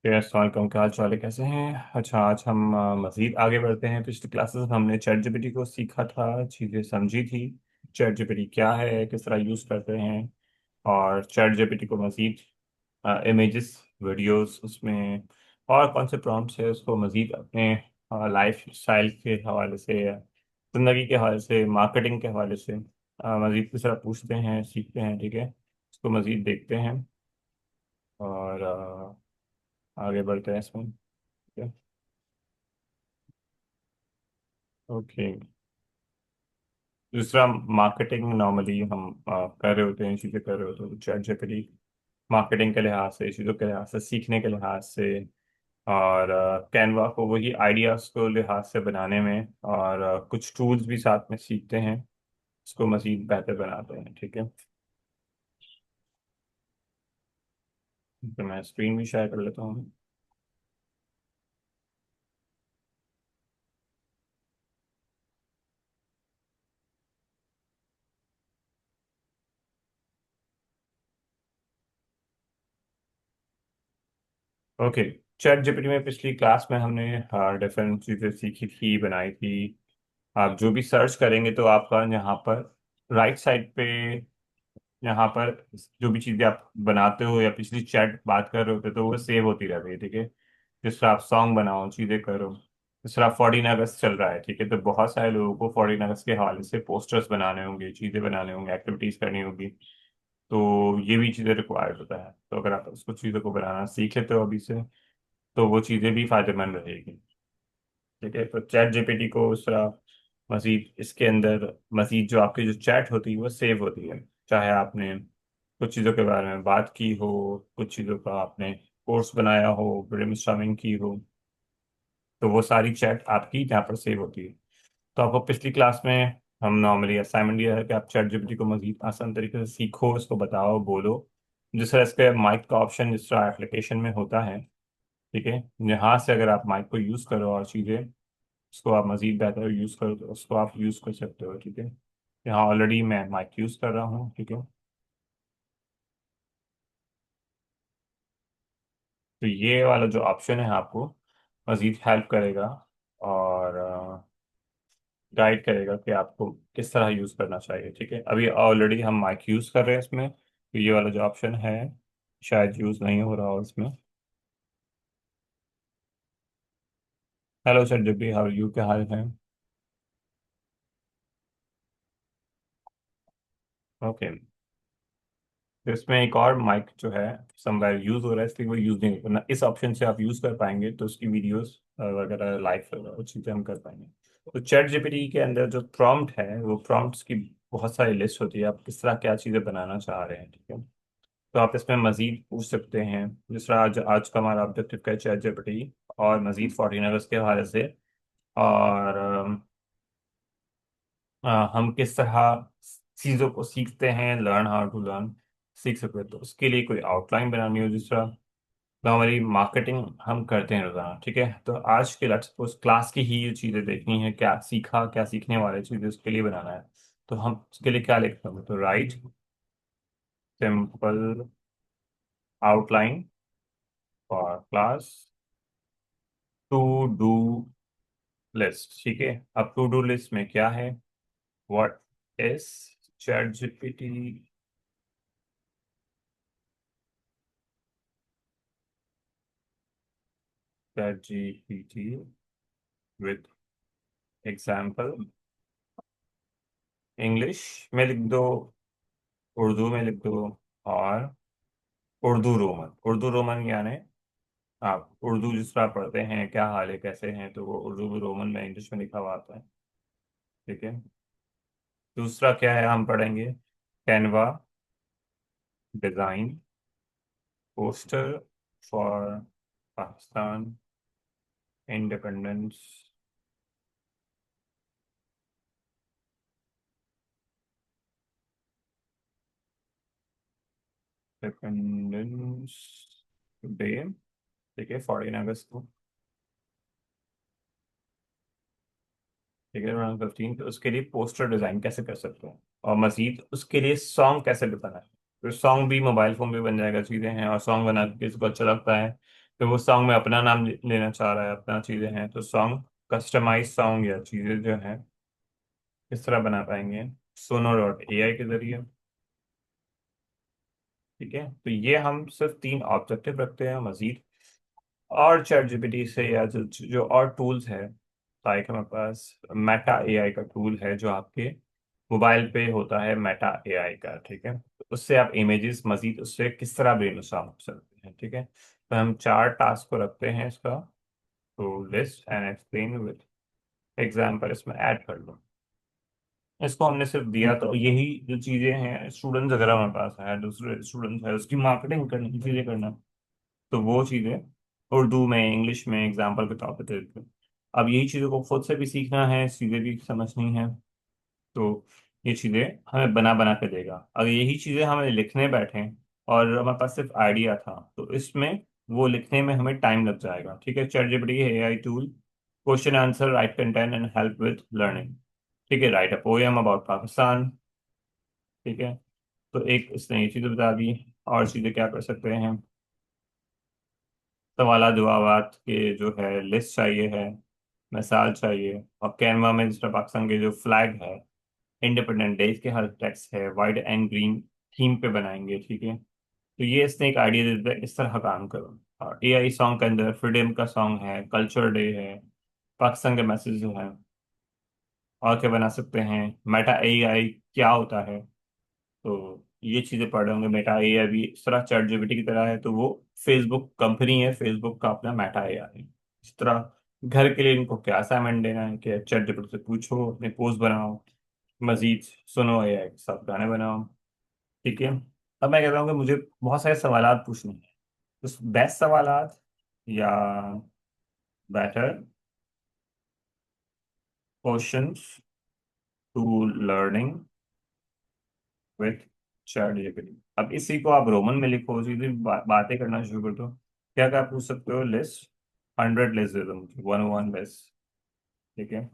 अस्सलाम वालेकुम, क्या हाल चाल है, कैसे हैं? अच्छा, आज हम मज़ीद आगे बढ़ते हैं। पिछली क्लासेस में हमने चैट जीपीटी को सीखा था, चीज़ें समझी थी। चैट जीपीटी क्या है, किस तरह यूज़ करते हैं, और चैट जीपीटी को मज़ीद इमेजेस, वीडियोस उसमें और कौन से प्रॉम्प्ट्स है उसको मज़ीद अपने लाइफ स्टाइल के हवाले से, ज़िंदगी के हवाले से, मार्केटिंग के हवाले से मज़ीद किस तरह पूछते हैं, सीखते हैं। ठीक है, उसको मज़ीद देखते हैं और आगे बढ़ते हैं इसमें। ओके। दूसरा, मार्केटिंग नॉर्मली हम कर रहे होते हैं, चीज़ें कर रहे होते हैं, चैट जीपीटी मार्केटिंग के लिहाज से, चीज़ों के लिहाज से, सीखने के लिहाज से, और कैनवा को वही आइडियाज़ को लिहाज से बनाने में, और कुछ टूल्स भी साथ में सीखते हैं, इसको मज़ीद बेहतर बनाते हैं। ठीक है, तो मैं स्क्रीन भी शेयर कर लेता हूँ। ओके। चैट जीपीटी में पिछली क्लास में हमने डिफरेंट चीज़ें सीखी थी, बनाई थी। आप जो भी सर्च करेंगे तो आपका यहाँ पर राइट साइड पे, यहाँ पर जो भी चीजें आप बनाते हो या पिछली चैट बात कर रहे होते तो वो सेव होती रहती है। ठीक है, जिस तरह आप सॉन्ग बनाओ, चीजें करो। जिस तरह 14 अगस्त चल रहा है, ठीक है, तो बहुत सारे लोगों को 14 अगस्त के हवाले से पोस्टर्स बनाने होंगे, चीजें बनाने होंगे, एक्टिविटीज करनी होगी। तो ये भी चीजें रिक्वायर्ड होता है। तो अगर आप उसको चीजों को बनाना सीख लेते हो अभी से, तो वो चीजें भी फायदेमंद रहेगी। ठीक है, तो चैट जीपीटी को उस तरह मजीद इसके अंदर, मजीद जो आपकी जो चैट होती है वो सेव होती है। चाहे आपने कुछ चीज़ों के बारे में बात की हो, कुछ चीज़ों का आपने कोर्स बनाया हो, ब्रेनस्टॉर्मिंग की हो, तो वो सारी चैट आपकी यहाँ पर सेव होती है। तो आपको पिछली क्लास में हम नॉर्मली असाइनमेंट दिया है कि आप चैट जीपीटी को मजीद आसान तरीके से सीखो, इसको बताओ, बोलो। जिस तरह इसके माइक का ऑप्शन जिस तरह एप्लीकेशन में होता है, ठीक है, यहाँ से अगर आप माइक को यूज़ करो और चीज़ें उसको आप मजीद बेहतर यूज़ करो तो उसको आप यूज़ कर सकते हो। ठीक है, यहाँ ऑलरेडी मैं माइक यूज़ कर रहा हूँ। ठीक है, तो ये वाला जो ऑप्शन है आपको मजीद हेल्प करेगा और गाइड करेगा कि आपको किस तरह यूज़ करना चाहिए। ठीक है, अभी ऑलरेडी हम माइक यूज़ कर रहे हैं इसमें, तो ये वाला जो ऑप्शन है शायद यूज़ नहीं हो रहा हो इसमें। हेलो सर, जब भी हाउ यू, क्या हाल है? ओके, तो इसमें एक और माइक जो है समवेयर यूज हो रहा है, इसलिए वो यूज नहीं करना। इस ऑप्शन से आप यूज कर पाएंगे तो उसकी वीडियोस वगैरह लाइव वो चीज़ें हम कर पाएंगे। तो चैट जीपीटी के अंदर जो प्रॉम्प्ट है वो प्रॉम्प्ट्स की बहुत सारी लिस्ट होती है, आप किस तरह क्या चीज़ें बनाना चाह रहे हैं। ठीक है, तो आप इसमें मजीद पूछ सकते हैं। जिस तरह आज आज का हमारा ऑब्जेक्टिव का चैट जीपीटी और मजीद 14 अगस्त के हवाले से, और हम किस तरह चीज़ों को सीखते हैं, लर्न हाउ टू लर्न, सीख सकते हैं। तो उसके लिए कोई आउटलाइन बनानी हो, जिस तरह तो हमारी मार्केटिंग हम करते हैं रोजाना। ठीक है, तो आज के लेट्स सपोज क्लास की ही ये चीज़ें देखनी है, क्या सीखा, क्या सीखने वाले चीज़ें उसके लिए बनाना है। तो हम उसके लिए क्या लिखते होंगे, तो write simple outline for class to do list. ठीक है, अब टू डू लिस्ट में क्या है, what is chat GPT, chat GPT with example, English में लिख दो, उर्दू में लिख दो, और उर्दू रोमन। उर्दू रोमन यानी आप उर्दू जिस तरह पढ़ते हैं, क्या हाल है, कैसे हैं, तो वो उर्दू रोमन में इंग्लिश में लिखा हुआ आता है। ठीक है, दूसरा क्या है हम पढ़ेंगे, Canva design poster for Pakistan independence independence day. ठीक है, 14 अगस्त को। ठीक है, 15, तो उसके लिए पोस्टर डिजाइन कैसे कर सकते हैं, और मजीद उसके लिए सॉन्ग कैसे बनाना है। तो सॉन्ग भी मोबाइल फोन पे बन जाएगा, चीज़ें हैं, और सॉन्ग बना के किसी को अच्छा लगता है तो वो सॉन्ग में अपना नाम लेना चाह रहा है, अपना चीज़ें हैं, तो सॉन्ग कस्टमाइज सॉन्ग या चीज़ें जो हैं किस तरह बना पाएंगे, सोनो डॉट ए आई के जरिए। ठीक है, तो ये हम सिर्फ 3 ऑब्जेक्टिव रखते हैं। मजीद और चैट जीपीटी से या जो जो और टूल्स है, लाइक हमारे पास मेटा एआई का टूल है जो आपके मोबाइल पे होता है, मेटा एआई का। ठीक है, तो उससे आप इमेजेस मजीद उससे किस तरह ब्रेनस्टॉर्म कर सकते हैं। ठीक है, तो हम 4 टास्क को रखते हैं इसका। तो list and explain with example इसमें ऐड कर लो। इसको हमने सिर्फ दिया, तो यही जो चीजें हैं स्टूडेंट्स अगर हमारे पास है, दूसरे स्टूडेंट्स है, उसकी मार्केटिंग करनी, चीजें करना, तो वो चीज़ें उर्दू में, इंग्लिश में एग्जाम्पल के तौर पे दे देते हैं। अब यही चीज़ों को खुद से भी सीखना है, चीज़ें भी समझनी है, तो ये चीज़ें हमें बना बना के देगा। अगर यही चीज़ें हमें लिखने बैठें और हमारे पास सिर्फ आइडिया था, तो इसमें वो लिखने में हमें टाइम लग जाएगा। ठीक है, चैट जीपीटी है AI tool, question answer, right content and help with learning. ठीक है, right a poem about Pakistan. ठीक है, तो एक इसने ये चीज़ें बता दी। और चीज़ें क्या कर सकते हैं, सवाल जवाबात के जो है लिस्ट चाहिए है, मिसाल चाहिए, और कैनवा में जिस तरह पाकिस्तान के जो फ्लैग है, इंडिपेंडेंट डे के हर टेक्स्ट है, वाइट एंड ग्रीन थीम पे बनाएंगे। ठीक है, तो ये इसने एक आइडिया दे दिया, इस तरह काम करो। और एआई सॉन्ग के अंदर फ्रीडम का सॉन्ग है, कल्चर डे है, पाकिस्तान के मैसेज जो है, और क्या बना सकते हैं, मेटा एआई क्या होता है। तो ये चीजें पढ़ रहे होंगे। मेटा एआई भी इस तरह चैट जीपीटी की तरह है, तो वो फेसबुक कंपनी है, फेसबुक का अपना मेटा एआई। इस तरह घर के लिए इनको क्या असाइनमेंट देना है कि चैट जीपीटी से पूछो, अपने पोस्ट बनाओ, मजीद सुनो एआई के साथ गाने बनाओ। ठीक है, अब मैं कहता हूँ कि मुझे बहुत सारे सवालात पूछने हैं, तो बेस्ट सवालात या better questions to learning with chat GPT. अब इसी को आप रोमन में लिखो, सीधी बातें करना शुरू कर दो। क्या क्या पूछ सकते हो, लिस्ट 100 लिस्ट दे दो मुझे, 101 लिस्ट। ठीक है,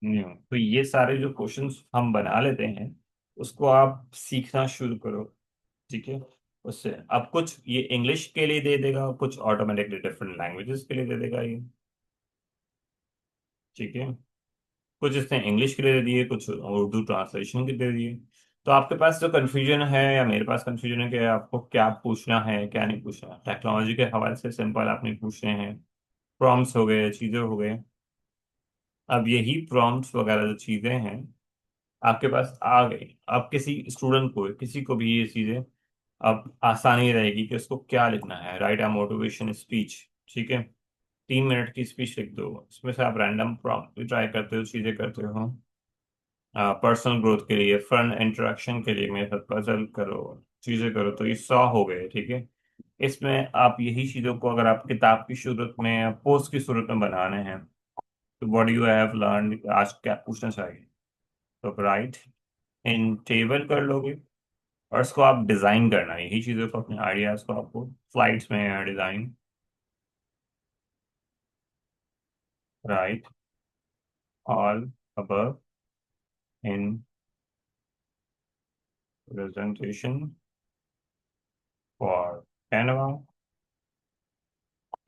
न्यू। तो ये सारे जो क्वेश्चंस हम बना लेते हैं, उसको आप सीखना शुरू करो। ठीक है, उससे अब कुछ ये इंग्लिश के लिए दे देगा, कुछ ऑटोमेटिकली डिफरेंट लैंग्वेजेस के लिए दे देगा ये। ठीक है, कुछ इसने इंग्लिश के लिए दे दिए, कुछ उर्दू ट्रांसलेशन के दे दिए। तो आपके पास जो कंफ्यूजन है या मेरे पास कंफ्यूजन है कि आपको क्या पूछना है क्या नहीं पूछना, टेक्नोलॉजी के हवाले से सिंपल आपने पूछने हैं, प्रॉम्प्ट्स हो गए, चीज़ें हो गए। अब यही प्रॉम्प्ट्स वगैरह जो चीज़ें हैं आपके पास आ गई, अब किसी स्टूडेंट को, किसी को भी ये चीज़ें अब आसानी रहेगी कि उसको क्या लिखना है। Right a motivation speech. ठीक है, 3 मिनट की स्पीच लिख दो, इसमें से आप रैंडम प्रॉम्प्ट भी ट्राई करते हो, चीज़ें करते हो। पर्सनल ग्रोथ के लिए, फ्रेंड इंटरेक्शन के लिए मेरे साथ पजल करो, चीजें करो, तो ये 100 हो गए। ठीक है, इसमें आप यही चीजों को अगर आप किताब की सूरत में या पोस्ट की सूरत में बनाने हैं, तो व्हाट यू हैव लर्न, आज क्या पूछना चाहिए, तो राइट इन टेबल कर लोगे। और इसको आप डिजाइन करना है, यही चीजों को, अपने आइडियाज को आपको स्लाइड्स में design, right all above in presentation for Canva.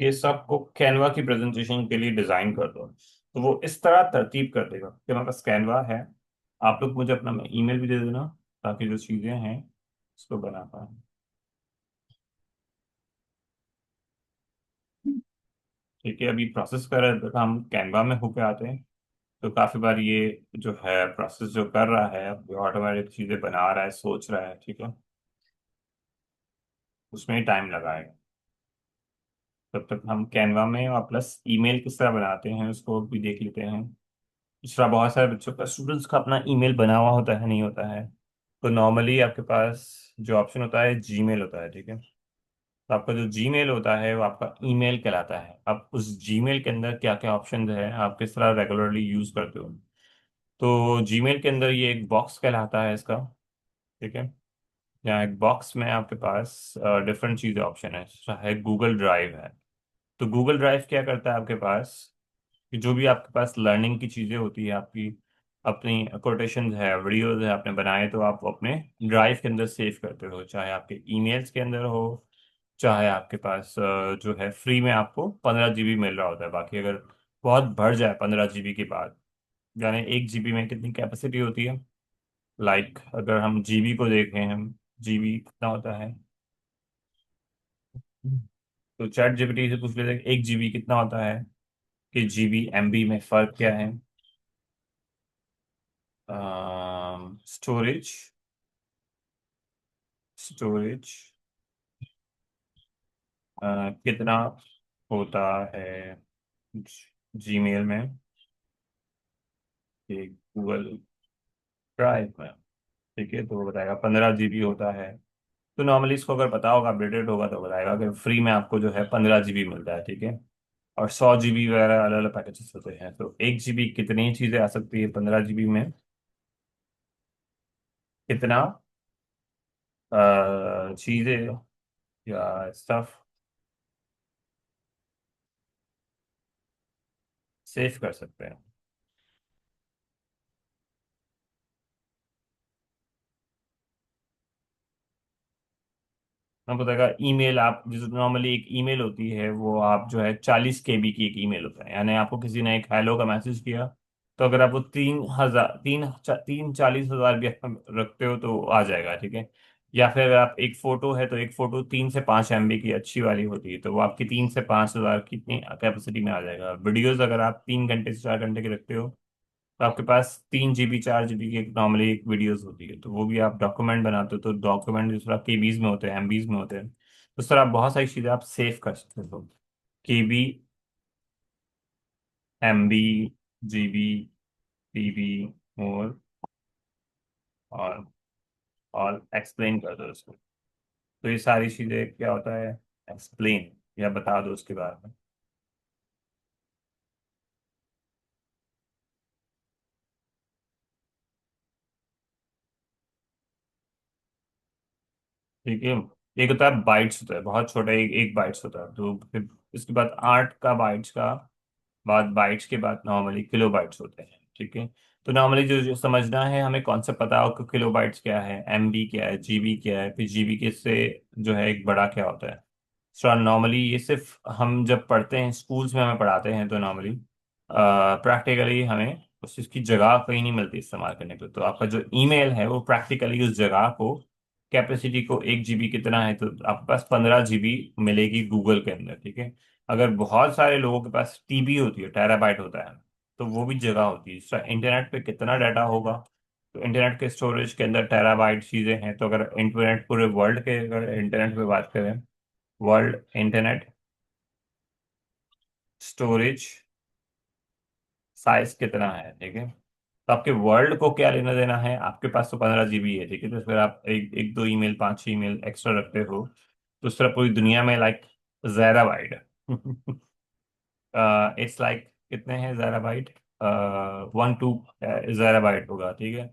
ये सबको कैनवा की प्रेजेंटेशन के लिए डिजाइन कर दो, तो वो इस तरह तरतीब कर देगा कि हमारे पास कैनवा है। आप लोग मुझे अपना ईमेल भी दे देना, ताकि जो चीजें हैं उसको बना पाए। ठीक है, अभी प्रोसेस कर रहे थे, तो हम कैनवा में होके आते हैं। तो काफी बार ये जो है प्रोसेस जो कर रहा है, ऑटोमेटिक चीजें बना रहा है, सोच रहा है। ठीक है, उसमें ही टाइम लगाएगा। तब तक हम कैनवा में और प्लस ईमेल किस तरह बनाते हैं उसको भी देख लेते हैं। दूसरा, बहुत सारे बच्चों का, स्टूडेंट्स का अपना ईमेल बना हुआ होता है, नहीं होता है। तो नॉर्मली आपके पास जो ऑप्शन होता है, जीमेल होता है। ठीक है, तो आपका जो जीमेल होता है वो आपका ईमेल कहलाता है। अब उस जीमेल के अंदर क्या क्या ऑप्शन है, आप किस तरह रेगुलरली यूज करते हो, तो जीमेल के अंदर ये एक बॉक्स कहलाता है इसका। ठीक है, यहाँ एक बॉक्स में आपके पास डिफरेंट चीज़ें ऑप्शन है, चाहे गूगल ड्राइव है। तो गूगल ड्राइव क्या करता है आपके पास, कि जो भी आपके पास लर्निंग की चीज़ें होती है आपकी, अपनी कोटेशंस है, वीडियोस है आपने बनाए, तो आप अपने ड्राइव के अंदर सेव करते हो, चाहे आपके ईमेल्स के अंदर हो, चाहे आपके पास जो है फ्री में आपको 15 GB मिल रहा होता है। बाकी अगर बहुत बढ़ जाए 15 GB के बाद, यानी 1 GB में कितनी कैपेसिटी होती है, अगर हम जीबी को देखें, हम जीबी कितना होता है, तो चैट जीपीटी से पूछ लेते हैं 1 GB कितना होता है, कि जीबी एमबी में फर्क क्या है। स्टोरेज, स्टोरेज कितना होता है जीमेल में, कि गूगल ड्राइव में। ठीक है, तो वो बताएगा 15 GB होता है। तो नॉर्मली इसको अगर पता होगा, अपडेटेड होगा, तो बताएगा कि फ्री में आपको जो है 15 GB मिलता है। ठीक है, और 100 GB वगैरह अलग अलग पैकेजेस होते हैं। तो 1 GB कितनी चीजें आ सकती है 15 GB में, कितना चीजें या स्टफ सेव कर सकते हैं। मैं बताएगा ईमेल, आप जैसे नॉर्मली एक ईमेल होती है, वो आप जो है 40 KB की एक ईमेल होता है, यानी आपको किसी ने एक हेलो का मैसेज किया, तो अगर आप वो 3,000 40,000 भी आप रखते हो तो आ जाएगा। ठीक है, या फिर अगर आप एक फोटो है, तो एक फोटो 3 से 5 MB की अच्छी वाली होती है, तो वो आपकी 3 से 5 हज़ार कितनी कैपेसिटी में आ जाएगा। वीडियोज अगर आप 3 घंटे से 4 घंटे की रखते हो, तो आपके पास 3 GB 4 GB की नॉर्मली एक वीडियोस होती है, तो वो भी आप डॉक्यूमेंट बनाते हो, तो डॉक्यूमेंट जिस तरह केबीज में होते हैं, एमबीज में होते हैं, तो सर आप बहुत सारी चीज़ें आप सेव कर सकते हो। केबी, एमबी, जीबी, टीबी, और और और एक्सप्लेन कर दो उसको। तो ये सारी चीज़ें क्या होता है, एक्सप्लेन, या बता दो उसके बारे में। ठीक है, एक होता है बाइट्स, होता है बहुत छोटा, एक बाइट्स होता है, तो फिर इसके बाद 8 का बाइट्स का बाद, बाइट्स के बाद नॉर्मली किलो बाइट्स होते हैं। ठीक है, तो नॉर्मली जो समझना है हमें, कॉन्सेप्ट पता हो कि किलो बाइट्स क्या है, एमबी क्या है, जीबी क्या है, फिर जीबी के से जो है एक बड़ा क्या होता है। सो नॉर्मली ये सिर्फ हम जब पढ़ते हैं, स्कूल्स में हमें पढ़ाते हैं, तो नॉर्मली प्रैक्टिकली हमें उस चीज़ की जगह कहीं नहीं मिलती इस्तेमाल करने को। तो आपका जो ईमेल है वो प्रैक्टिकली उस जगह को, कैपेसिटी को, 1 GB कितना है, तो आपके पास 15 GB मिलेगी गूगल के अंदर। ठीक है, अगर बहुत सारे लोगों के पास टीबी होती है, टेराबाइट होता है, तो वो भी जगह होती है। इसका इंटरनेट पे कितना डाटा होगा, तो इंटरनेट के स्टोरेज के अंदर टेराबाइट चीज़ें हैं। तो अगर इंटरनेट पूरे वर्ल्ड के, अगर इंटरनेट पे बात करें, वर्ल्ड इंटरनेट स्टोरेज साइज कितना है। ठीक है, तो आपके वर्ल्ड को क्या लेना देना है, आपके पास तो 15 GB है। ठीक है, तो फिर आप एक एक दो ईमेल, 5 6 ईमेल एक्स्ट्रा रखते हो, तो उस तरह पूरी दुनिया में लाइक ज़ेराबाइट इट्स लाइक कितने हैं ज़ेराबाइट, 1 2 ज़ेराबाइट होगा। ठीक है,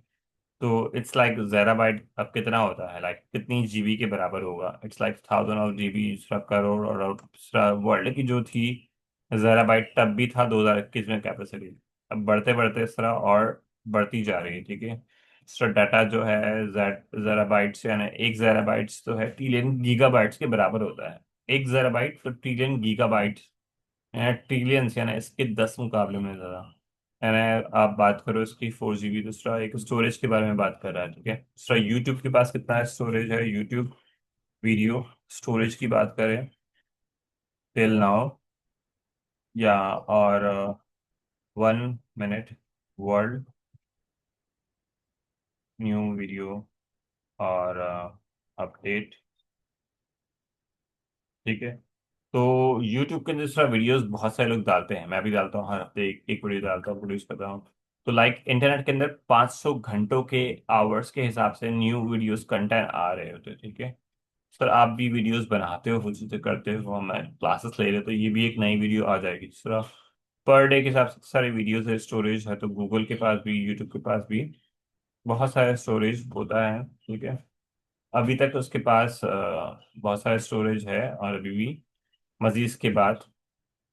तो इट्स लाइक ज़ेराबाइट अब कितना होता है, लाइक कितनी जीबी के बराबर होगा, it's like thousand of GB, crore, और वर्ल्ड की जो थी ज़ेराबाइट तब भी था 2021 में कैपेसिटी। अब बढ़ते बढ़ते इस तरह और बढ़ती जा रही है। ठीक है, इसका डाटा जो है ज़ेराबाइट्स, यानी एक ज़ेराबाइट्स तो है ट्रिलियन गीगाबाइट्स के बराबर होता है। एक ज़ेराबाइट तो ट्रिलियन गीगाबाइट्स, ट्रिलियंस, यानी इसके 10 मुकाबले में ज़्यादा। यानी आप बात करो इसकी 4 GB, दूसरा एक स्टोरेज के बारे में बात कर रहा है। ठीक है, दूसरा यूट्यूब के पास कितना है स्टोरेज है, यूट्यूब वीडियो स्टोरेज की बात करें टिल नाउ, या और 1 मिनट वर्ल्ड न्यू वीडियो और अपडेट। ठीक है, तो YouTube के अंदर दूसरा वीडियोस बहुत सारे लोग डालते हैं, मैं भी डालता हूँ, हर हफ्ते एक वीडियो डालता हूँ, प्रोड्यूस करता हूँ। तो लाइक इंटरनेट के अंदर 500 घंटों के आवर्स के हिसाब से न्यू वीडियोस कंटेंट आ रहे होते हैं। ठीक है, सर आप भी वीडियोस बनाते हो, खुद से करते हो, मैं क्लासेस ले रहे, तो ये भी एक नई वीडियो आ जाएगी। दूसरा पर डे के हिसाब से सारे वीडियोस है, स्टोरेज है, तो गूगल के पास भी, यूट्यूब के पास भी बहुत सारे स्टोरेज होता है। ठीक है, अभी तक उसके पास बहुत सारे स्टोरेज है, और अभी भी मजीद के बाद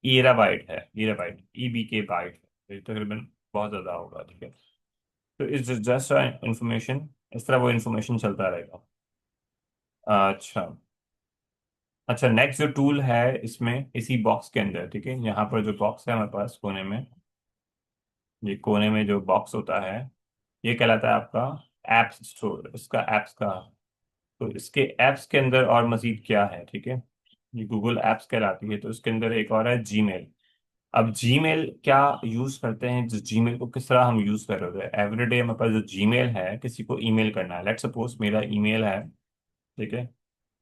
ईराबाइट है, ईराबाइट, ईबी के बाइट है, तो ये तकरीबन बहुत ज़्यादा होगा। ठीक है, तो इस जस्ट इंफॉर्मेशन, इस तरह वो इंफॉर्मेशन चलता रहेगा। अच्छा। अच्छा, नेक्स्ट जो टूल है इसमें, इसी बॉक्स के अंदर, ठीक है, यहाँ पर जो बॉक्स है हमारे पास कोने में, ये कोने में जो बॉक्स होता है, ये कहलाता है आपका एप्स स्टोर, इसका एप्स का। तो इसके एप्स के अंदर और मजीद क्या है, ठीक है, ये गूगल एप्स कहलाती है। तो इसके अंदर एक और है जीमेल। अब जीमेल क्या यूज करते हैं, जो जीमेल को किस तरह हम यूज कर रहे हैं एवरीडे, हमारे पास जो जीमेल है, किसी को ईमेल करना है, लेट सपोज मेरा ईमेल है, ठीक है,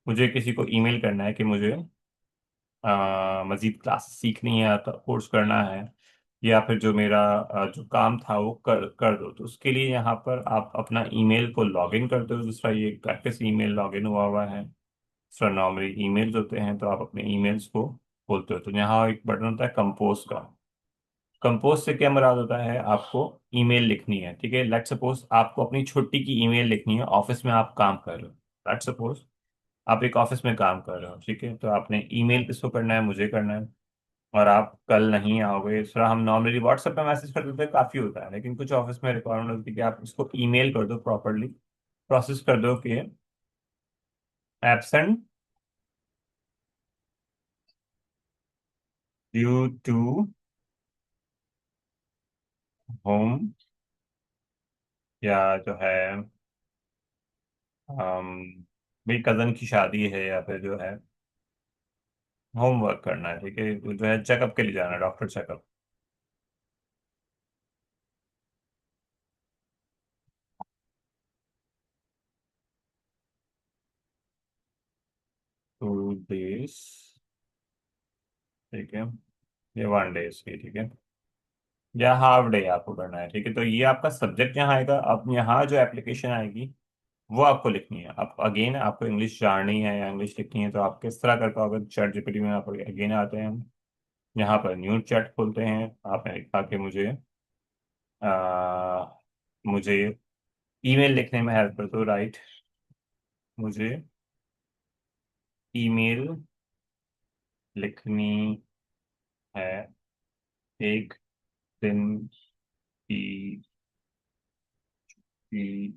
मुझे किसी को ईमेल करना है कि मुझे मजीद क्लास सीखनी है, कोर्स करना है, या फिर जो मेरा जो काम था वो कर कर दो, तो उसके लिए यहाँ पर आप अपना ईमेल को लॉगिन करते हो, दूसरा ये प्रैक्टिस ईमेल लॉगिन हुआ हुआ है, दूसरा नॉर्मली ईमेल्स होते हैं, तो आप अपने ईमेल्स को खोलते हो, तो यहाँ एक बटन होता है कंपोज का। कंपोज से क्या मुराद होता है, आपको ईमेल लिखनी है, ठीक है, लेट सपोज आपको अपनी छुट्टी की ईमेल लिखनी है, ऑफिस में आप काम कर रहे हो, लेट सपोज आप एक ऑफिस में काम कर रहे हो, ठीक है, तो आपने ईमेल किसको करना है, मुझे करना है, और आप कल नहीं आओगे, इस तरह हम नॉर्मली व्हाट्सएप पे मैसेज कर देते हैं, काफी होता है, लेकिन कुछ ऑफिस में रिक्वायरमेंट होती है कि आप इसको ईमेल कर दो, प्रॉपरली प्रोसेस कर दो कि एब्सेंट ड्यू टू होम, या जो है मेरी कजन की शादी है, या फिर जो है होमवर्क करना है, ठीक है, तो जो है चेकअप के लिए जाना है, डॉक्टर चेकअप। 2 days, ठीक है, ये 1 days की, ठीक है, या हाफ डे आपको करना है, ठीक है, तो ये आपका सब्जेक्ट यहाँ आएगा। अब यहाँ जो एप्लीकेशन आएगी वो आपको लिखनी है। अब अगेन आपको इंग्लिश जाननी है या इंग्लिश लिखनी है, तो आप किस तरह कर पाओगे, चैट जीपीटी में आप अगेन आते हैं हम, यहाँ पर न्यू चैट खोलते हैं, आपने लिखा कि मुझे ईमेल लिखने में हेल्प कर दो, राइट, मुझे ईमेल लिखनी है, एक दिन की की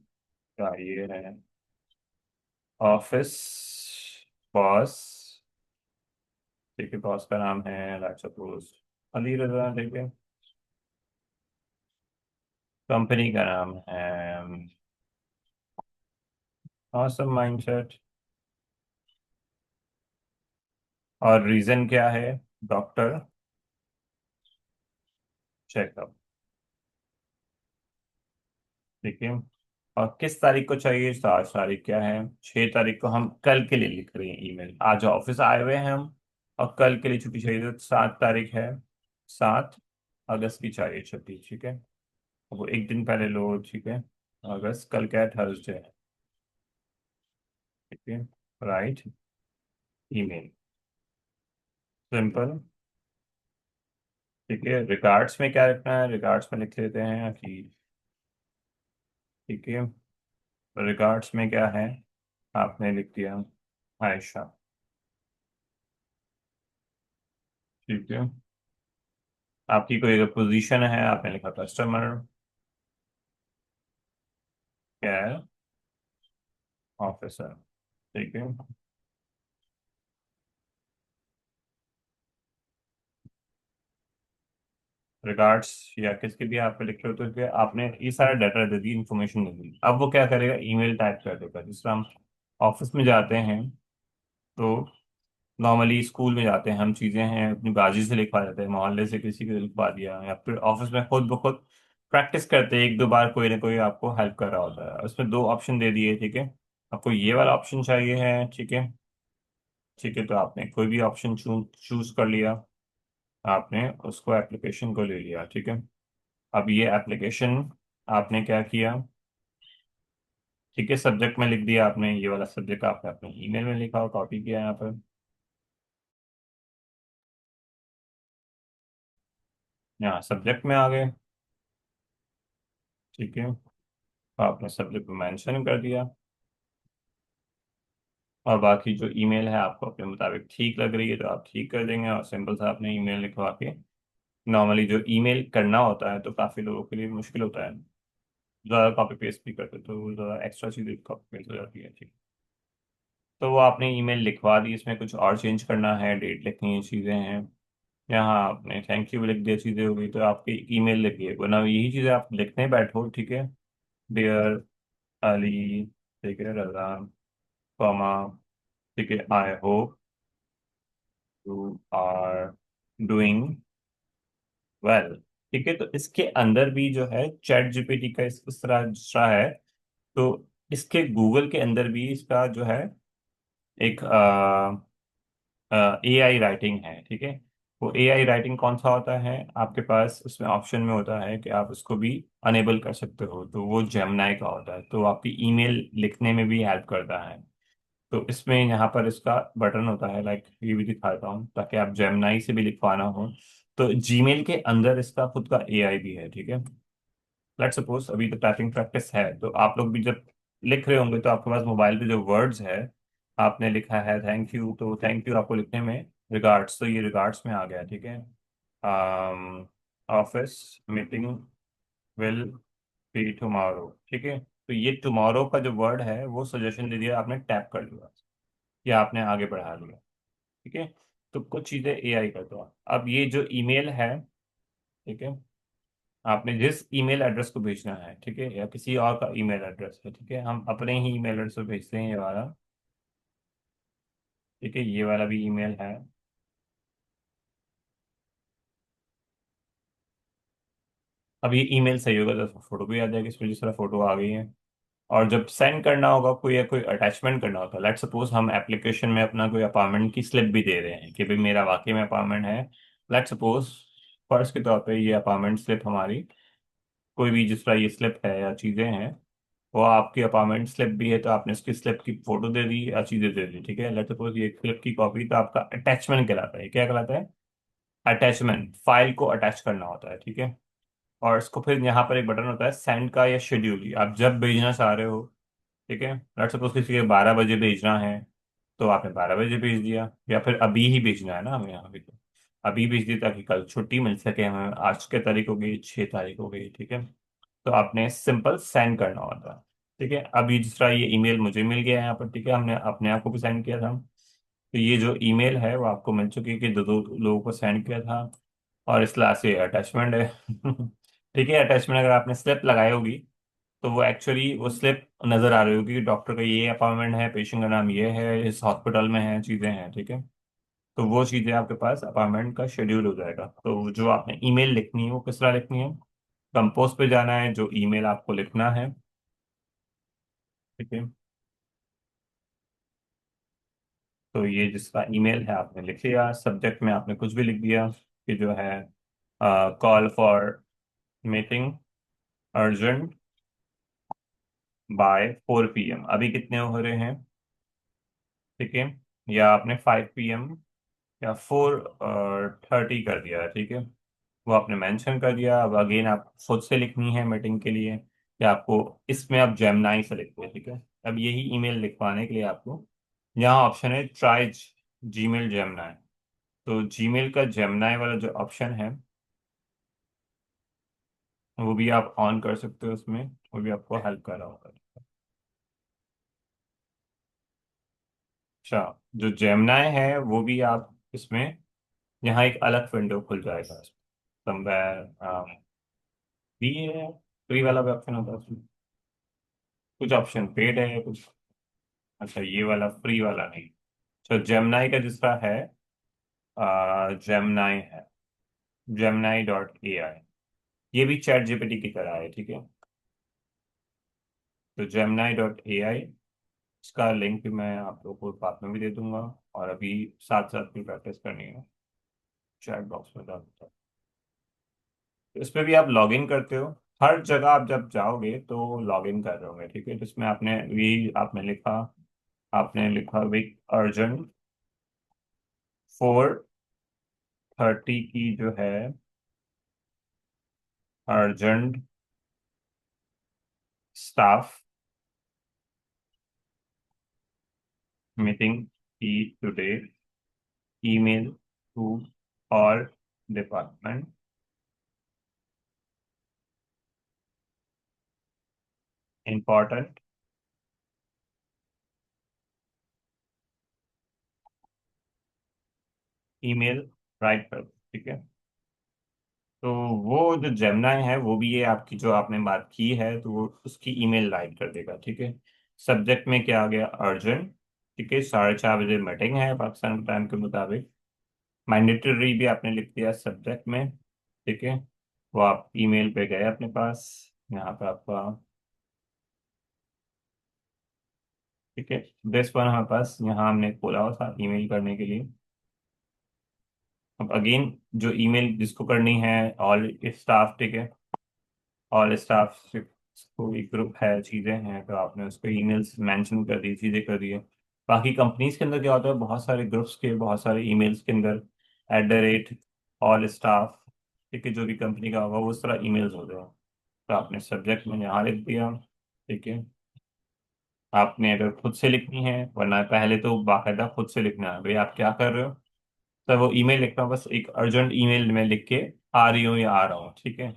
चाहिए है, ऑफिस बॉस, ठीक है, बॉस का नाम है लेट्स सपोज अली रजा, ठीक है, कंपनी का नाम है ऑसम माइंडसेट, और रीजन क्या है, डॉक्टर चेकअप, ठीक है, और किस तारीख को चाहिए, तो आज तारीख क्या है, 6 तारीख को, हम कल के लिए लिख रहे हैं ईमेल, आज ऑफिस आए हुए हैं हम, और कल के लिए छुट्टी चाहिए, तो 7 तारीख है, 7 अगस्त की चाहिए छुट्टी, ठीक है, वो एक दिन पहले लो, ठीक है, अगस्त कल क्या है, थर्सडे है, ठीक है, राइट ईमेल, सिंपल, ठीक है, रिगार्ड्स में क्या लिखना है, रिगार्ड्स में लिख लेते हैं कि, ठीक है, रिगार्ड्स में क्या है, आपने लिख दिया आयशा, ठीक है, आपकी कोई पोजीशन है, आपने लिखा कस्टमर केयर ऑफिसर, ठीक है, रिगार्ड्स या किसके भी आप पे लिख रहे हो, तो क्या आपने ये सारा डाटा दे दी, इंफॉर्मेशन दे दी, अब वो क्या करेगा, ईमेल टाइप कर देगा, जिस तरह हम ऑफिस में जाते हैं, तो नॉर्मली स्कूल में जाते हैं हम, चीजें हैं अपनी बाजी से लिखवा देते हैं, मोहल्ले से किसी को लिखवा दिया, या फिर ऑफिस में खुद ब खुद प्रैक्टिस करते हैं, 1 2 बार कोई ना कोई आपको हेल्प कर रहा होता है, उसमें 2 ऑप्शन दे दिए, ठीक है, आपको ये वाला ऑप्शन चाहिए है, ठीक है, ठीक है, तो आपने कोई भी ऑप्शन चूज कर लिया, आपने उसको एप्लीकेशन को ले लिया, ठीक है, अब ये एप्लीकेशन आपने क्या किया, ठीक है, सब्जेक्ट में लिख दिया आपने, ये वाला सब्जेक्ट आपने अपने ईमेल में लिखा और कॉपी किया यहाँ पर, यहाँ सब्जेक्ट में आ गए, ठीक है, आपने सब्जेक्ट में मेंशन कर दिया, और बाकी जो ईमेल है आपको अपने मुताबिक ठीक लग रही है तो आप ठीक कर देंगे, और सिंपल सा आपने ईमेल लिखवा के, नॉर्मली जो ईमेल करना होता है तो काफ़ी लोगों के लिए मुश्किल होता है, ज़्यादा कॉपी पेस्ट भी करते तो ज़्यादा एक्स्ट्रा चीज़ें कॉपी पेस्ट हो जाती है, ठीक। तो वो आपने ईमेल लिखवा दी, इसमें कुछ और चेंज करना है, डेट लिखनी है, चीज़ें हैं। यहाँ आपने थैंक यू भी लिख दिया, चीज़ें हो गई, तो आपकी ईमेल लिखी है, वरना यही चीज़ें आप लिखने बैठो, ठीक है। डियर अली, ठीक है, रजा, कॉमा, ठीक है, I hope you are doing well, ठीक है। तो इसके अंदर भी जो है चैट जीपीटी का इस तरह दूसरा है, तो इसके गूगल के अंदर भी इसका जो है एक एआई राइटिंग है, ठीक है। वो एआई राइटिंग कौन सा होता है, आपके पास उसमें ऑप्शन में होता है कि आप उसको भी अनेबल कर सकते हो, तो वो जेमिनाई का होता है, तो आपकी ईमेल लिखने में भी हेल्प करता है। तो इसमें यहाँ पर इसका बटन होता है, लाइक ये भी दिखाता हूँ ताकि आप जेमिनाई से भी लिखवाना हो। तो जीमेल के अंदर इसका खुद का एआई भी है, ठीक है। लेट्स सपोज अभी तो टाइपिंग प्रैक्टिस है, तो आप लोग भी जब लिख रहे होंगे तो आपके पास मोबाइल पे जो वर्ड्स है, आपने लिखा है थैंक यू, तो थैंक यू आपको लिखने में रिगार्ड्स, तो ये रिगार्ड्स में आ गया, ठीक है। Office meeting will be tomorrow, ठीक है। तो ये टुमारो का जो वर्ड है वो सजेशन दे दिया, आपने टैप कर लिया या आपने आगे बढ़ा लिया, ठीक है। तो कुछ चीजें एआई करता है। अब ये जो ईमेल है, ठीक है, आपने जिस ईमेल एड्रेस को भेजना है, ठीक है, या किसी और का ईमेल एड्रेस है, ठीक है, हम अपने ही ईमेल एड्रेस पे भेजते हैं, ये वाला, ठीक है, ये वाला भी ईमेल है। अब ये ईमेल सही होगा तो फोटो भी आ जाएगी, इसमें जिस तरह फोटो आ गई है। और जब सेंड करना होगा कोई, या कोई अटैचमेंट करना होता है, लेट सपोज हम एप्लीकेशन में अपना कोई अपार्टमेंट की स्लिप भी दे रहे हैं कि भाई मेरा वाकई में अपार्टमेंट है, लेट सपोज फर्ज के तौर पे ये अपार्टमेंट स्लिप हमारी, कोई भी जिस तरह ये स्लिप है या चीज़ें हैं, वो आपकी अपार्टमेंट स्लिप भी है, तो आपने उसकी स्लिप की फोटो दे दी या चीज़ें दे दी, ठीक है। लेट सपोज ये स्लिप की कॉपी, तो आपका अटैचमेंट कहलाता है, क्या कहलाता है, अटैचमेंट, फाइल को अटैच करना होता है, ठीक है। और इसको फिर यहाँ पर एक बटन होता है सेंड का या शेड्यूल, आप जब भेजना चाह रहे हो, ठीक है। लेट सपोज किसी के 12 बजे भेजना है, तो आपने 12 बजे भेज दिया, या फिर अभी ही भेजना है ना हमें, यहाँ भी तो अभी भेज दिया ताकि कल छुट्टी मिल सके हमें, आज के तारीख हो गई, 6 तारीख हो गई, ठीक है। तो आपने सिंपल सेंड करना होता है, ठीक है। अभी जिस तरह ये ईमेल मुझे मिल गया है यहाँ पर, ठीक है, हमने अपने आप को भी सेंड किया था, तो ये जो ईमेल है वो आपको मिल चुकी है कि दो दो लोगों को सेंड किया था। और इस लास्ट ये अटैचमेंट है ठीक है, अटैचमेंट अगर आपने स्लिप लगाई होगी तो वो एक्चुअली वो स्लिप नजर आ रही होगी कि डॉक्टर का ये अपॉइंटमेंट है, पेशेंट का नाम ये है, इस हॉस्पिटल में है, चीजें हैं, ठीक है। तो वो चीजें आपके पास अपॉइंटमेंट का शेड्यूल हो जाएगा। तो जो आपने ईमेल लिखनी है वो किस तरह लिखनी है, कंपोज पे जाना है, जो ईमेल आपको लिखना है, ठीक है। तो ये जिसका ईमेल है आपने लिख लिया, सब्जेक्ट में आपने कुछ भी लिख दिया कि जो है call for meeting urgent by 4 PM, अभी कितने हो रहे हैं, ठीक है। या आपने 5 PM या 4:30 कर दिया है, ठीक है। वो आपने मेंशन कर दिया। अब अगेन आप खुद से लिखनी है मीटिंग के लिए, या आपको इसमें आप जेमिनाई से लिखते हैं, ठीक है। अब यही ईमेल लिखवाने के लिए आपको यहाँ ऑप्शन है ट्राई जीमेल जेमिनाई, तो जीमेल का जेमिनाई वाला जो ऑप्शन है वो भी आप ऑन कर सकते हो उसमें, वो भी आपको हेल्प कर रहा होगा। अच्छा, जो जेमिनाई है वो भी आप इसमें, यहाँ एक अलग विंडो खुल जाएगा, समवेयर फ्री है, फ्री वाला भी ऑप्शन होता है उसमें, कुछ ऑप्शन पेड है कुछ। अच्छा, ये वाला फ्री वाला नहीं। तो जेमिनाई का जिसका है, जेमिनाई है, Gemini.ai, ये भी चैट जीपीटी की तरह है, ठीक है। तो Gemini.ai, इसका लिंक भी मैं आप लोगों को बाद में भी दे दूंगा, और अभी साथ साथ भी प्रैक्टिस करनी है, चैट बॉक्स में डाल दूंगा। तो इसमें भी आप लॉग इन करते हो, हर जगह आप जब जाओगे तो लॉग इन कर रहे होंगे, ठीक है। तो इसमें आपने भी आपने लिखा विक अर्जेंट 4:30 की जो है अर्जेंट स्टाफ मीटिंग की today, email to all department, important email write कर, ठीक है। तो वो जो जेमिनाई है वो भी ये आपकी जो आपने बात की है तो वो उसकी ईमेल राइट कर देगा, ठीक है। सब्जेक्ट में क्या आ गया, अर्जेंट, ठीक है। 4:30 बजे मीटिंग है पाकिस्तान के टाइम के मुताबिक। मैंडेटरी भी आपने लिख दिया सब्जेक्ट में, ठीक है। वो आप ईमेल पे गए अपने पास, यहाँ पे आपका, ठीक है। दिस वन हमारे पास यहाँ हमने खोला हुआ था ईमेल करने के लिए। अब अगेन जो ईमेल जिसको करनी है, ऑल स्टाफ, ठीक है। ऑल स्टाफ कोई ग्रुप है, चीज़ें हैं, तो आपने उसको ईमेल्स मेंशन कर दी, चीज़ें कर दी है। बाकी कंपनीज के अंदर क्या होता है, बहुत सारे ग्रुप्स के बहुत सारे ईमेल्स के अंदर @ ऑल स्टाफ, ठीक है, जो भी कंपनी का होगा वो उस तरह ईमेल्स होते हैं। तो आपने सब्जेक्ट में यहाँ लिख दिया, ठीक है। आपने अगर खुद से लिखनी है, वरना पहले तो बाकायदा खुद से लिखना है भाई आप क्या कर रहे हो। तो वो ईमेल लिखना, बस एक अर्जेंट ईमेल में लिख के आ रही हूँ या आ रहा हूँ, ठीक है।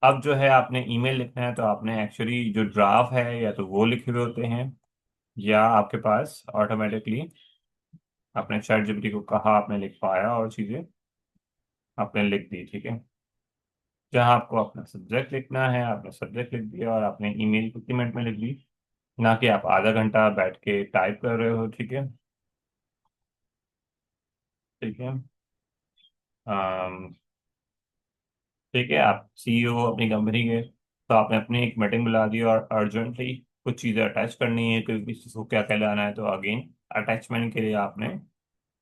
अब जो है आपने ईमेल लिखना है तो आपने एक्चुअली जो ड्राफ्ट है या तो वो लिखे हुए होते हैं, या आपके पास ऑटोमेटिकली आपने चैट जीपीटी को कहा, आपने लिख पाया और चीज़ें आपने लिख दी, ठीक है। जहाँ आपको अपना सब्जेक्ट लिखना है आपने सब्जेक्ट लिख दिया और आपने ईमेल कितने मिनट में लिख दी, ना कि आप आधा घंटा बैठ के टाइप कर रहे हो, ठीक है। ठीक है। अम, ठीक है, आप सीईओ अपनी कंपनी के, तो आपने अपनी एक मीटिंग बुला दी और अर्जेंटली कुछ चीज़ें अटैच करनी है, क्योंकि किसी को क्या क्या लाना है, तो अगेन अटैचमेंट के लिए आपने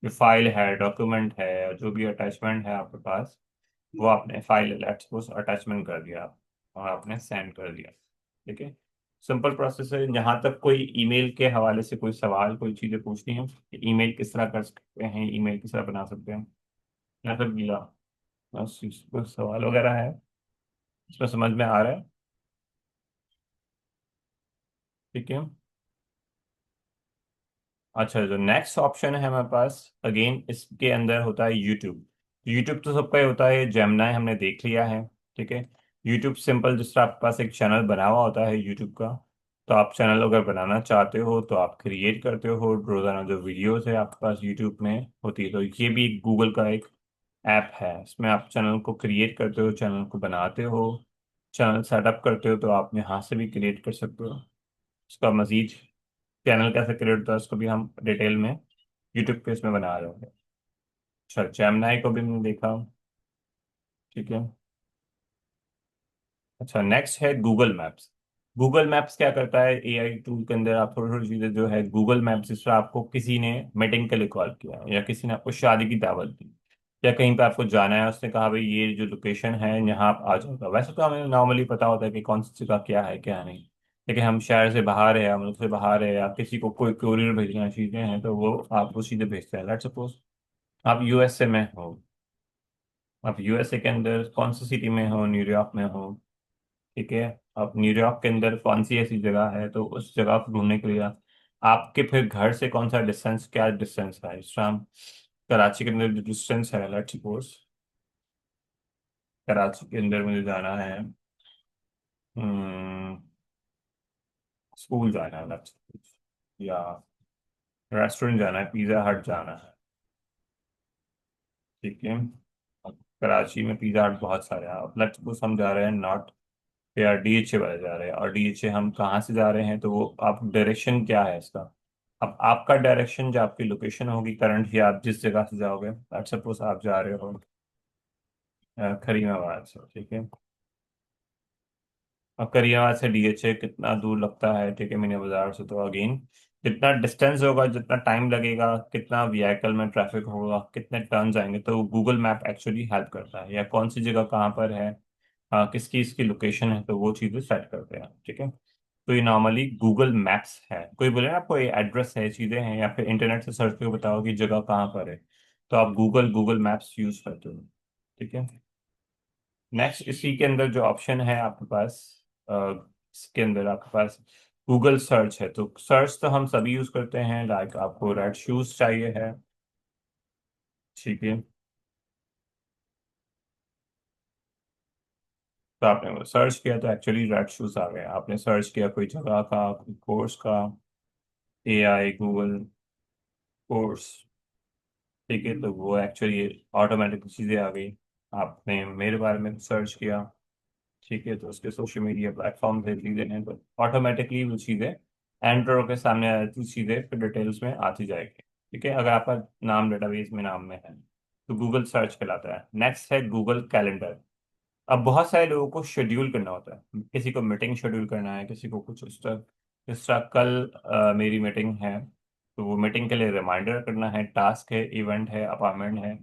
जो फाइल है, डॉक्यूमेंट है, जो भी अटैचमेंट है आपके पास, वो आपने फाइल लेट्स सपोज अटैचमेंट कर दिया और आपने सेंड कर दिया, ठीक है। सिंपल प्रोसेस है। जहाँ तक कोई ईमेल के हवाले से कोई सवाल, कोई चीज़ें पूछनी है, ईमेल किस तरह कर सकते हैं, ईमेल किस तरह बना सकते हैं, या फिर गीला बस कोई सवाल वगैरह है, इसमें समझ में आ रहा है, ठीक है। अच्छा, जो नेक्स्ट ऑप्शन है हमारे पास, अगेन इसके अंदर होता है यूट्यूब। यूट्यूब तो सबका ही होता है, जेमिनाई हमने देख लिया है, ठीक है। यूट्यूब सिंपल, जिस तरह आपके पास एक चैनल बना हुआ होता है यूट्यूब का, तो आप चैनल अगर बनाना चाहते हो तो आप क्रिएट करते हो, रोजाना जो वीडियोस है आपके पास यूट्यूब में होती है, तो ये भी गूगल का एक ऐप है। इसमें आप चैनल को क्रिएट करते हो, चैनल को बनाते हो, चैनल सेटअप करते हो, तो आप यहाँ से भी क्रिएट कर सकते हो। उसका मजीद चैनल कैसे क्रिएट होता है उसको भी हम डिटेल में यूट्यूब पे इसमें बना रहे होंगे। अच्छा, जेमिनाई को भी मैंने देखा, ठीक है। अच्छा, नेक्स्ट है गूगल मैप्स। गूगल मैप्स क्या करता है, एआई टूल के अंदर आप थोड़ी थोड़ी चीजें जो है, गूगल मैप्स जिस तरह आपको किसी ने मीटिंग के लिए कॉल किया, या किसी ने आपको शादी की दावत दी, या कहीं पे आपको जाना है, उसने कहा भाई ये जो लोकेशन है यहाँ आप आ जाओगा। वैसे तो हमें नॉर्मली पता होता है कि कौन सी जगह क्या है क्या नहीं, लेकिन हम शहर से बाहर है या मुल्क से बाहर है, या किसी को कोई कोरियर भेजना चीजें हैं, तो वो आप वो चीजें भेजते हैं। लेट्स सपोज आप यूएसए में हो, आप यूएसए के अंदर कौन सी सिटी में हो, न्यूयॉर्क में हो, ठीक है। आप न्यूयॉर्क के अंदर कौन सी ऐसी जगह है, तो उस जगह को ढूंढने के लिए आपके फिर घर से कौन सा डिस्टेंस, क्या डिस्टेंस है, इस तरह कराची के अंदर जो डिस्टेंस है, लेट्स सपोज कराची के अंदर मुझे जाना है, हम्म, स्कूल जाना है लेट्स सपोज, या रेस्टोरेंट जाना है, पिज्जा हट जाना है, ठीक है। अब कराची में पिज्जा हट बहुत सारे हैं, अब लेट्स सपोज हम जा रहे हैं नॉर्थ, या डीएचए वाले जा रहे हैं, और डीएचए हम कहाँ से जा रहे हैं, तो वो आप डायरेक्शन क्या है इसका। अब आपका डायरेक्शन जो आपकी लोकेशन होगी करंट, या आप जिस जगह से जाओगे, लेट्स सपोज आप जा रहे हो करीमाबाद से, ठीक है। अब करीमाबाद से डीएचए कितना दूर लगता है, ठीक है, मीना बाजार से, तो अगेन जितना डिस्टेंस होगा, जितना टाइम लगेगा, कितना व्हीकल में ट्रैफिक होगा, कितने टर्न्स आएंगे, तो गूगल मैप एक्चुअली हेल्प करता है, या कौन सी जगह कहाँ पर है, किसकी इसकी लोकेशन है, तो वो चीज़ें सेट करते हैं, ठीक है। तो ये नॉर्मली गूगल मैप्स है। कोई बोले ना आपको ये एड्रेस है, चीज़ें हैं, या फिर इंटरनेट से सर्च करके बताओ कि जगह कहाँ पर है, तो आप गूगल गूगल मैप्स यूज करते हो, ठीक है। नेक्स्ट इसी के अंदर जो ऑप्शन है आपके पास, अ, इसके अंदर आपके पास गूगल सर्च है। तो सर्च तो हम सभी यूज करते हैं, लाइक आपको रेड शूज चाहिए है, ठीक है। तो आपने वो सर्च किया तो एक्चुअली रेड शूज आ गए। आपने सर्च किया कोई जगह का, कोई कोर्स का, AI, गूगल कोर्स, ठीक है, तो वो एक्चुअली ऑटोमेटिक चीज़ें आ गई। आपने मेरे बारे में सर्च किया, ठीक है, तो उसके सोशल मीडिया प्लेटफॉर्म पे चीज़ें हैं, तो ऑटोमेटिकली वो चीज़ें एंड्रॉइड के सामने आ जाती, चीज़ें फिर डिटेल्स में आती जाएगी। ठीक है, अगर आपका नाम डेटाबेस में नाम में है तो गूगल सर्च कहलाता है। नेक्स्ट है गूगल कैलेंडर। अब बहुत सारे लोगों को शेड्यूल करना होता है, किसी को मीटिंग शेड्यूल करना है, किसी को कुछ इस तरह कल मेरी मीटिंग है, तो वो मीटिंग के लिए रिमाइंडर करना है, टास्क है, इवेंट है, अपॉइंटमेंट है,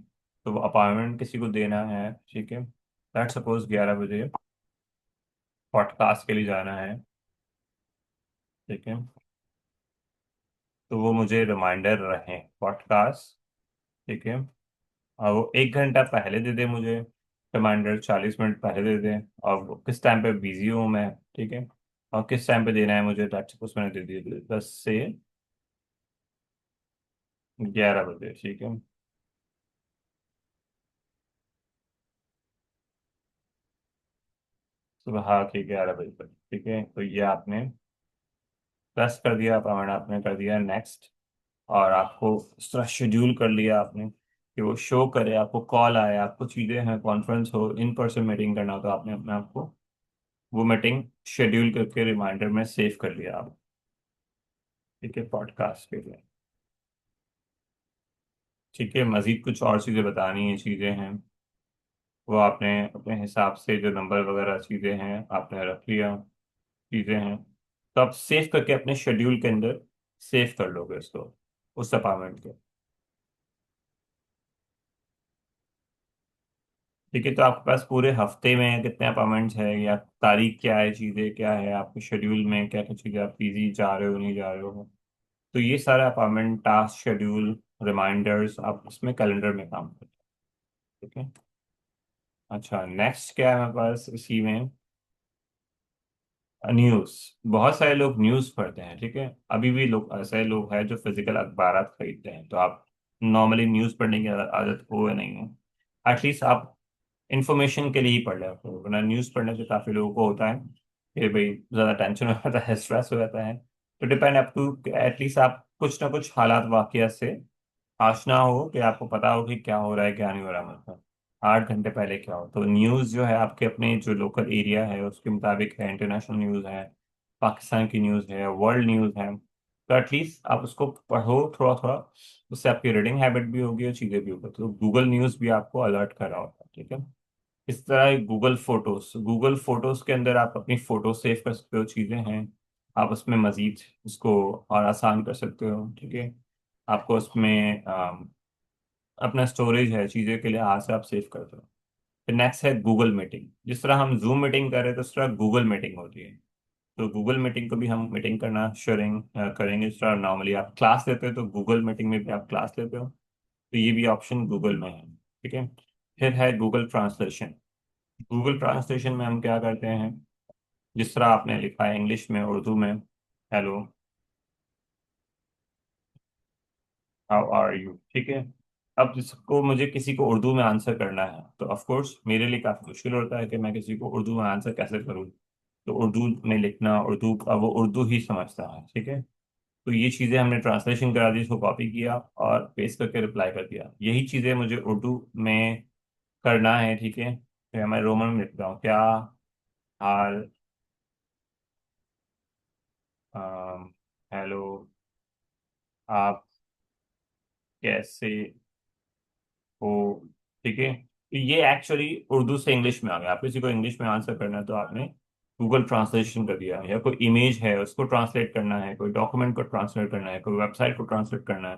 तो वो अपॉइंटमेंट किसी को देना है, ठीक है। लेट सपोज 11 बजे पॉडकास्ट के लिए जाना है, ठीक है, तो वो मुझे रिमाइंडर रहे पॉडकास्ट, ठीक है, और वो 1 घंटा पहले दे दे मुझे रिमाइंडर, 40 मिनट पहले दे दे, और वो किस टाइम पे बिजी हूँ मैं, ठीक है, और किस टाइम पे देना है मुझे, लेट्स सपोज मैंने दे दिए 10 से 11 बजे, ठीक है, सुबह के 11 बजे तक, ठीक है, तो ये आपने प्रेस कर दिया, पेमेंट आपने कर दिया नेक्स्ट, और आपको इस तरह शेड्यूल कर लिया आपने कि वो शो करे, आपको कॉल आए, आपको चीज़ें हैं, कॉन्फ्रेंस हो, इन पर्सन मीटिंग करना हो, तो आपने अपने आप को वो मीटिंग शेड्यूल करके रिमाइंडर में सेव कर लिया आप, ठीक है, पॉडकास्ट के लिए। ठीक है, मजीद कुछ और चीज़ें बतानी है, चीज़ें हैं, वो आपने अपने हिसाब से जो नंबर वगैरह चीज़ें हैं आपने रख लिया, चीज़ें हैं, तो आप सेव करके अपने शेड्यूल के अंदर सेव कर लोगे उसको, उस अपार्टमेंट को। ठीक है, तो आपके पास पूरे हफ्ते में कितने अपार्टमेंट्स है, या तारीख क्या है, चीज़ें क्या है, आपके शेड्यूल में क्या क्या चीज़ें, आप बिजी जा रहे हो नहीं जा रहे हो, तो ये सारे अपार्टमेंट टास्क शेड्यूल रिमाइंडर्स आप इसमें कैलेंडर में काम करते हैं, ठीक है। अच्छा, नेक्स्ट क्या है हमारे पास इसी में, न्यूज़। बहुत सारे लोग न्यूज़ पढ़ते हैं, ठीक है, अभी भी लोग ऐसे लोग हैं जो फिजिकल अखबार खरीदते हैं, तो आप नॉर्मली न्यूज़ पढ़ने की आदत हो या नहीं हो, एटलीस्ट आप इंफॉर्मेशन के लिए ही पढ़ रहे हो, वरना न्यूज़ पढ़ने से काफ़ी लोगों को होता है कि भाई ज़्यादा टेंशन हो जाता है, स्ट्रेस हो जाता है, तो डिपेंड अप टू, एटलीस्ट आप कुछ ना कुछ हालात वाकया से आशना हो, कि आपको पता हो कि क्या हो रहा है क्या नहीं हो रहा, मतलब 8 घंटे पहले क्या हो, तो न्यूज़ जो है आपके अपने जो लोकल एरिया है उसके मुताबिक है, इंटरनेशनल न्यूज़ है, पाकिस्तान की न्यूज़ है, वर्ल्ड न्यूज़ है, तो एटलीस्ट आप उसको पढ़ो थोड़ा थोड़ा, उससे आपकी रीडिंग हैबिट भी होगी और चीज़ें भी होगी, तो गूगल न्यूज़ भी आपको अलर्ट कर रहा होता है, ठीक है। इस तरह गूगल फोटोज के अंदर आप अपनी फोटो सेव कर सकते हो, चीज़ें हैं, आप उसमें मजीद उसको और आसान कर सकते हो, ठीक है, आपको उसमें अपना स्टोरेज है, चीज़ें के लिए हाथ से आप सेव करते हो। फिर नेक्स्ट है गूगल मीटिंग। जिस तरह हम जूम मीटिंग कर रहे हैं तो उस तरह गूगल मीटिंग होती है, तो गूगल मीटिंग को भी हम मीटिंग करना शेयरिंग करेंगे, इस तरह नॉर्मली आप क्लास लेते हो तो गूगल मीटिंग में भी आप क्लास लेते हो, तो ये भी ऑप्शन गूगल में है, ठीक है। फिर है गूगल ट्रांसलेशन। गूगल ट्रांसलेशन में हम क्या करते हैं, जिस तरह आपने लिखा है इंग्लिश में, उर्दू में, हेलो, हाउ आर यू, ठीक है, अब जिसको मुझे किसी को उर्दू में आंसर करना है, तो ऑफ कोर्स मेरे लिए काफ़ी मुश्किल होता है कि मैं किसी को उर्दू में आंसर कैसे करूँ, तो उर्दू में लिखना, उर्दू का वो उर्दू ही समझता है, ठीक है, तो ये चीज़ें हमने ट्रांसलेशन करा दी, इसको कॉपी किया और पेस्ट करके रिप्लाई कर दिया, यही चीज़ें मुझे उर्दू में करना है, ठीक है, फिर मैं रोमन में लिखता हूँ, क्या हाल, हेलो, आप कैसे हो, ठीक है, तो ये एक्चुअली उर्दू से इंग्लिश में आ गया। आप किसी को इंग्लिश में आंसर करना है तो आपने गूगल ट्रांसलेशन कर दिया, या कोई इमेज है उसको ट्रांसलेट करना है, कोई डॉक्यूमेंट को ट्रांसलेट करना है, कोई वेबसाइट को ट्रांसलेट करना है,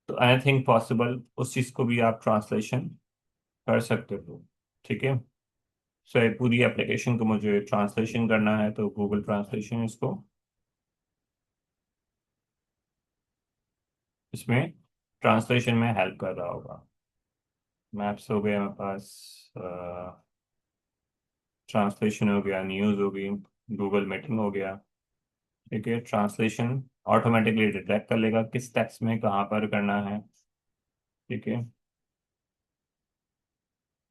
तो एनीथिंग पॉसिबल उस चीज़ को भी आप ट्रांसलेशन कर सकते हो, ठीक है। सो ये पूरी एप्लीकेशन को मुझे ट्रांसलेशन करना है तो गूगल ट्रांसलेशन इसको इसमें ट्रांसलेशन में हेल्प कर रहा होगा। मैप्स हो गया मेरे पास, ट्रांसलेशन हो गया, न्यूज़ हो गई, गूगल मीटिंग हो गया, ठीक है, ट्रांसलेशन ऑटोमेटिकली डिटेक्ट कर लेगा किस टेक्स्ट में कहाँ पर करना है, ठीक है,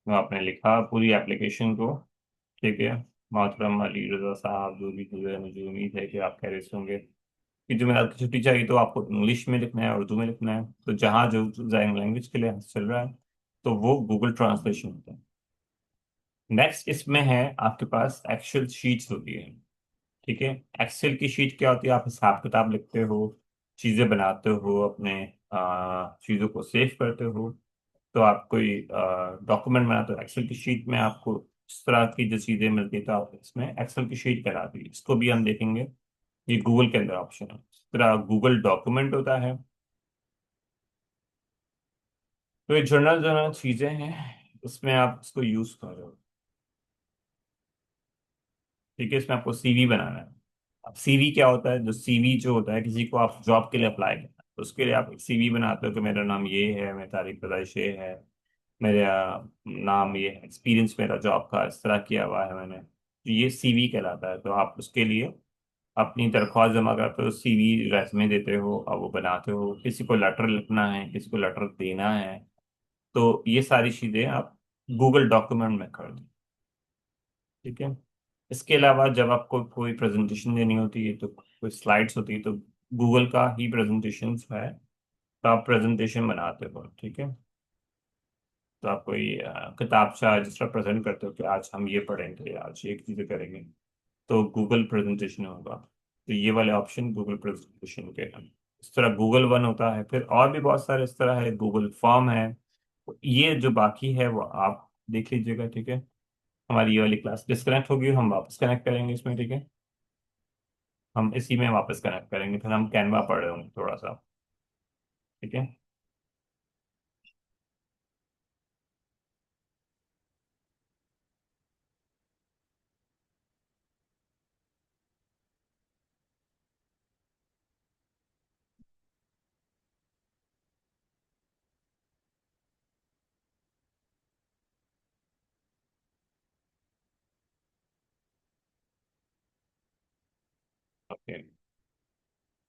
वो आपने लिखा पूरी एप्लीकेशन को, ठीक है। मोहतरम अली रजा साहब, जो भी हुए, मुझे उम्मीद है कि आप खैरियत से होंगे। कि जो मैंने आपकी छुट्टी चाहिए तो आपको इंग्लिश में लिखना है, उर्दू में लिखना है, तो जहाँ जो लैंग्वेज के लिए चल रहा है तो वो गूगल ट्रांसलेशन होता है। नेक्स्ट इसमें है आपके पास एक्सेल शीट्स होती है। ठीक है। एक्सेल की शीट क्या होती है? आप हिसाब किताब लिखते हो, चीजें बनाते हो, अपने चीजों को सेव करते हो। तो आप कोई डॉक्यूमेंट बनाते हो एक्सेल की शीट में, आपको इस तरह की जो चीजें मिलती है तो आप इसमें एक्सेल की शीट कहलाती है। इसको भी हम देखेंगे, ये गूगल के अंदर ऑप्शन है। इस तरह गूगल डॉक्यूमेंट होता है। तो ये जर्नल जर्नल चीजें हैं, इसमें आप इसको यूज कर रहे हो। ठीक है। इसमें आपको सीवी बनाना है। अब सीवी क्या होता है? जो सीवी जो होता है, किसी को आप जॉब के लिए अप्लाई करना है तो उसके लिए आप एक सीवी बनाते हो कि मेरा नाम ये है, मेरी तारीख पैदाइश ये है, मेरा नाम ये है, एक्सपीरियंस मेरा जॉब का इस तरह किया हुआ है मैंने, तो ये सीवी कहलाता है। तो आप उसके लिए अपनी दरख्वास्त जमा करते हो, सीवी रेज़मे देते हो और वो बनाते हो। किसी को लेटर लिखना है, किसी को लेटर देना है, तो ये सारी चीजें आप गूगल डॉक्यूमेंट में कर दो। ठीक है। इसके अलावा जब आपको कोई प्रेजेंटेशन देनी होती है, तो कोई स्लाइड्स होती है, तो गूगल का ही प्रेजेंटेशन है, तो आप प्रेजेंटेशन बनाते हो। ठीक है। तो आप कोई किताबचा जिस तरह प्रेजेंट करते हो कि आज हम ये पढ़ेंगे, आज ये चीज़ें करेंगे, तो गूगल प्रेजेंटेशन होगा। तो ये वाले ऑप्शन गूगल प्रेजेंटेशन के हैं। इस तरह गूगल वन होता है, फिर और भी बहुत सारे इस तरह है, गूगल फॉर्म है। ये जो बाकी है वो आप देख लीजिएगा। ठीक है। हमारी ये वाली क्लास डिस्कनेक्ट होगी, हम वापस कनेक्ट करेंगे इसमें। ठीक है। हम इसी में वापस कनेक्ट करेंगे, फिर हम कैनवा पढ़ रहे होंगे थोड़ा सा। ठीक है। ओके।